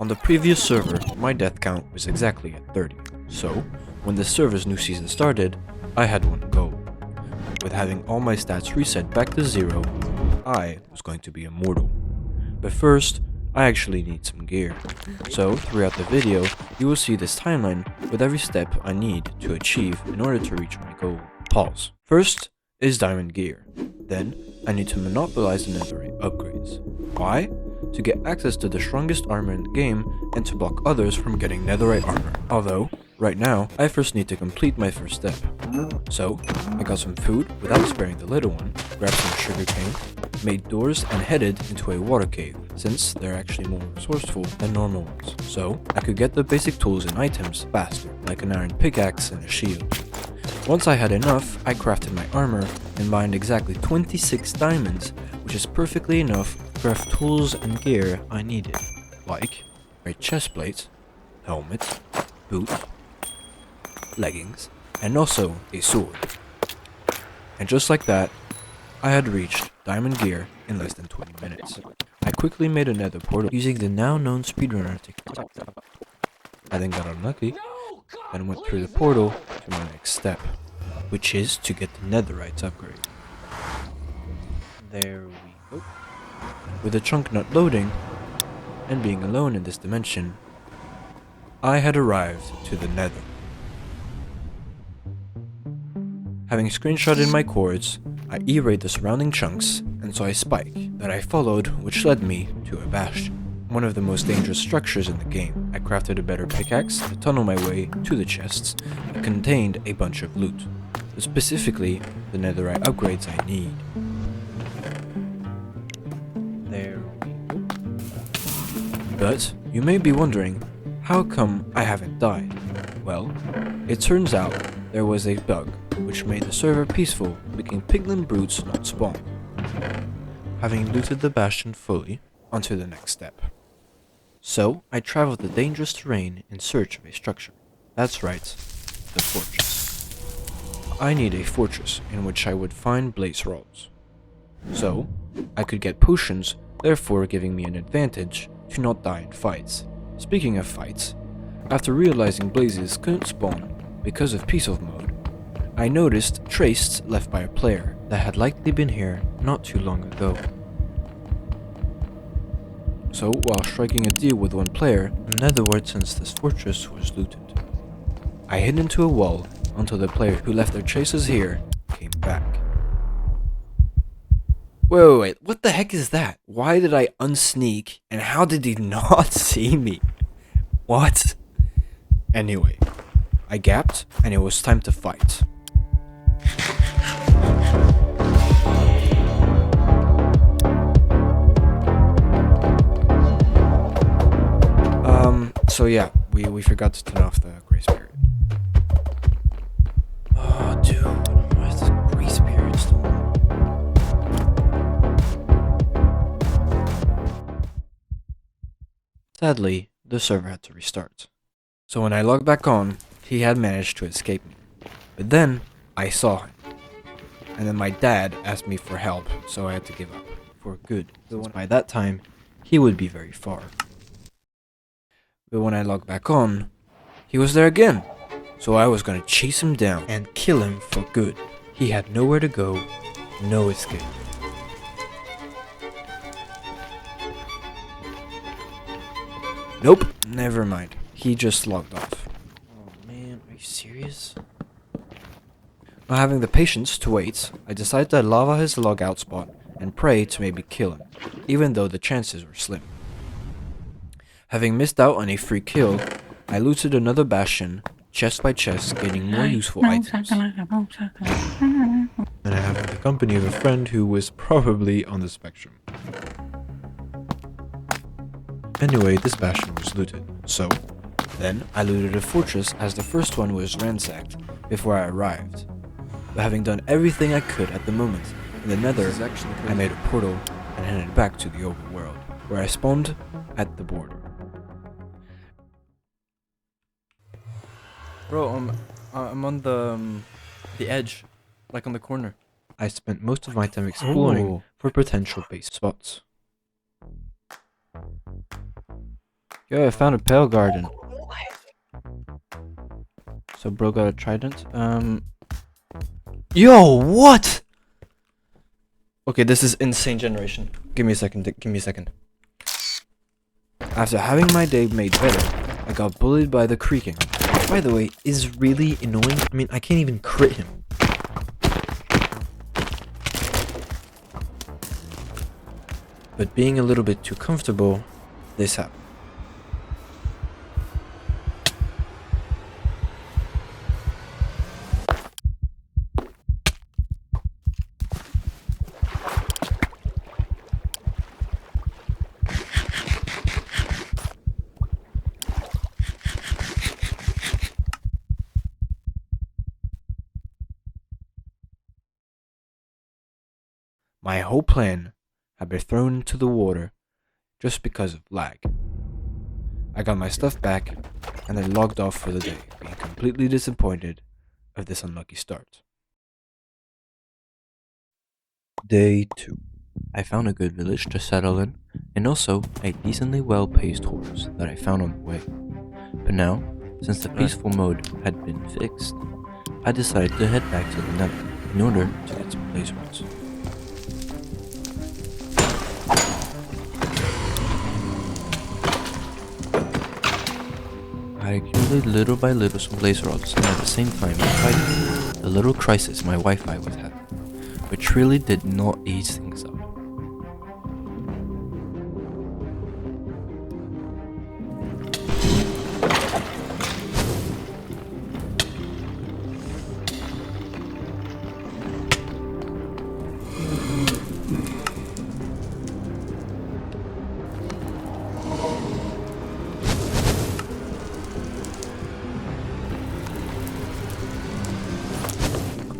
On the previous server, my death count was exactly at 30, so when the server's new season started, I had one goal. With having all my stats reset back to 0, I was going to be immortal. But first, I actually need some gear. So throughout the video, you will see this timeline with every step I need to achieve in order to reach my goal. Pause. First is diamond gear. Then, I need to monopolize the Netherite upgrades. Why? To get access to the strongest armor in the game and to block others from getting Netherite armor. Although, right now, I first need to complete my first step. So, I got some food without sparing the little one, grabbed some sugarcane, made doors and headed into a water cave, since they're actually more resourceful than normal ones. So, I could get the basic tools and items faster, like an iron pickaxe and a shield. Once I had enough, I crafted my armor and mined exactly 26 diamonds, which is perfectly enough to craft tools and gear I needed, like a chestplate, helmet, boots, leggings, and also a sword. And just like that, I had reached diamond gear in less than 20 minutes. I quickly made a nether portal using the now known speedrunner technique. I then got unlucky and went through the portal to my next step, which is to get the netherite upgrade. There we go. With the chunk not loading, and being alone in this dimension, I had arrived to the nether. Having screenshotted my coords, I E-rayed the surrounding chunks and saw a spike that I followed, which led me to a bastion. One of the most dangerous structures in the game. I crafted a better pickaxe to tunnel my way to the chests that contained a bunch of loot, but specifically the netherite upgrades I need. There we go. But you may be wondering, how come I haven't died? Well, it turns out there was a bug which made the server peaceful, making piglin brutes not spawn. Having looted the bastion fully, onto the next step. So, I traveled the dangerous terrain in search of a structure. That's right, the fortress. I need a fortress in which I would find blaze rods. So, I could get potions, therefore giving me an advantage to not die in fights. Speaking of fights, after realizing blazes couldn't spawn because of peaceful mode, I noticed traces left by a player that had likely been here not too long ago. So, while striking a deal with one player, another word since this fortress was looted. I hid into a wall until the player who left their traces here came back. Wait, what the heck is that? Why did I unsneak and how did he not see me? What? Anyway, I gapped and it was time to fight. So yeah, we forgot to turn off the grace period. Oh, dude, why is the grace period still on? Sadly, the server had to restart. So when I logged back on, he had managed to escape me. But then, I saw him. And then my dad asked me for help, so I had to give up. For good, since by that time, he would be very far. But when I logged back on, he was there again. So I was gonna chase him down and kill him for good. He had nowhere to go, no escape. Nope, never mind. He just logged off. Oh man, are you serious? Not having the patience to wait, I decided to lava his logout spot and pray to maybe kill him, even though the chances were slim. Having missed out on a free kill, I looted another bastion, chest by chest, gaining more useful items. And I have the company of a friend who was probably on the spectrum. Anyway, this bastion was looted, so then I looted a fortress as the first one was ransacked before I arrived. But having done everything I could at the moment in the Nether, I made a portal and headed back to the overworld, where I spawned at the border. Bro, I'm on the edge, like on the corner. I spent most of my time exploring for potential base spots. Yo, I found a pale garden. So bro got a trident. Yo, what? Okay, this is insane generation. Give me a second. Give me a second. After having my day made better, I got bullied by the creaking. By the way, is really annoying. I mean, I can't even crit him. But being a little bit too comfortable, this happened. My whole plan had been thrown into the water just because of lag. I got my stuff back and I logged off for the day, being completely disappointed of this unlucky start. Day 2. I found a good village to settle in, and also a decently well-paced horse that I found on the way. But now, since the peaceful mode had been fixed, I decided to head back to the Nether in order to get some blaze rods. I accumulated little by little some blaze rods, and at the same time fighting the little crisis my Wi-Fi was having, which really did not ease things up.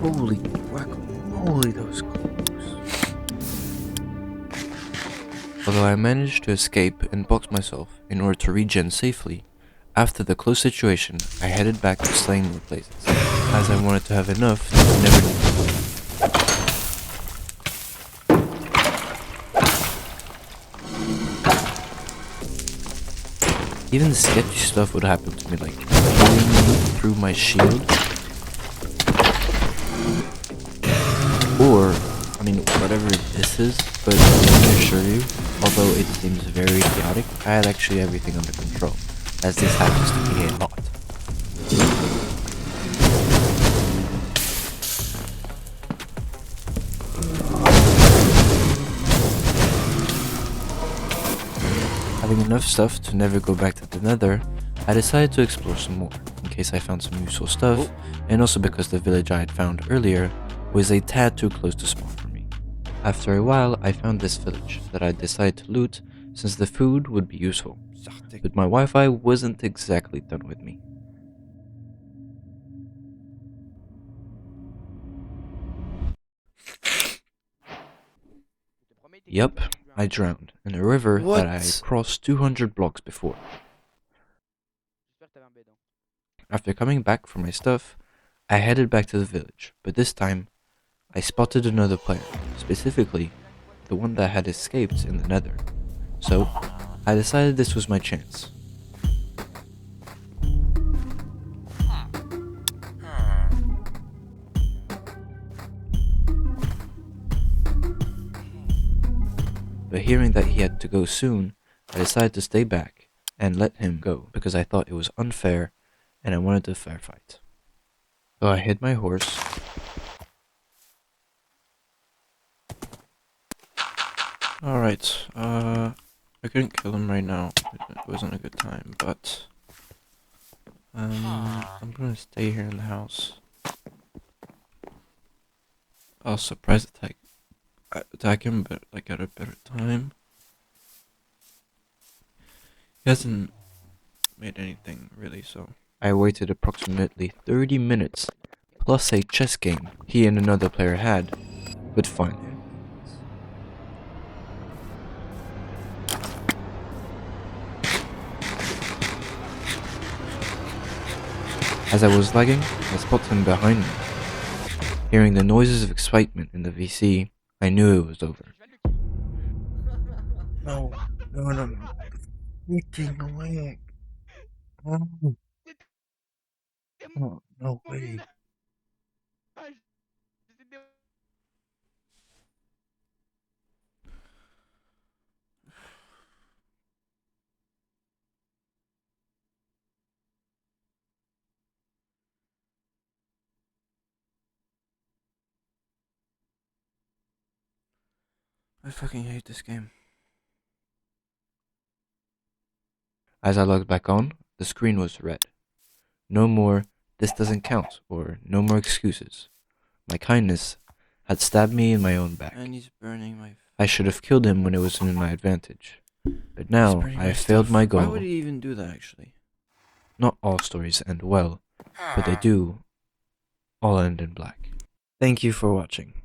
Holy guacamole, those clothes. Although I managed to escape and box myself in order to regen safely, after the close situation, I headed back to slaying more blazes, as I wanted to have enough to never need. Even the sketchy stuff would happen to me, like healing me through my shield. Or, I mean, whatever this is, but let me assure you, although it seems very chaotic, I had actually everything under control, as this happens to be a lot. Having enough stuff to never go back to the Nether, I decided to explore some more, in case I found some useful stuff, and also because the village I had found earlier was a tad too close to spawn for me. After a while, I found this village that I decided to loot since the food would be useful, but my Wi-Fi wasn't exactly done with me. Yup, I drowned in a river that I crossed 200 blocks before. After coming back for my stuff, I headed back to the village, but this time, I spotted another player, specifically the one that had escaped in the Nether. So, I decided this was my chance. But hearing that he had to go soon, I decided to stay back and let him go because I thought it was unfair and I wanted a fair fight. So I hid my horse. Alright, I couldn't kill him right now. It wasn't a good time, but I'm gonna stay here in the house. I'll surprise attack him, but like at a better time. He hasn't made anything really, so I waited approximately 30 minutes plus a chess game he and another player had, but finally. As I was lagging, I spotted him behind me. Hearing the noises of excitement in the VC, I knew it was over. No. Eating away. Oh, oh, no way. I fucking hate this game. As I logged back on, the screen was red. No more, this doesn't count, or no more excuses. My kindness had stabbed me in my own back. And he's burning my... I should have killed him when it was in my advantage. But now I have failed my goal. Why would he even do that, actually? Not all stories end well, but they do all end in black. Thank you for watching.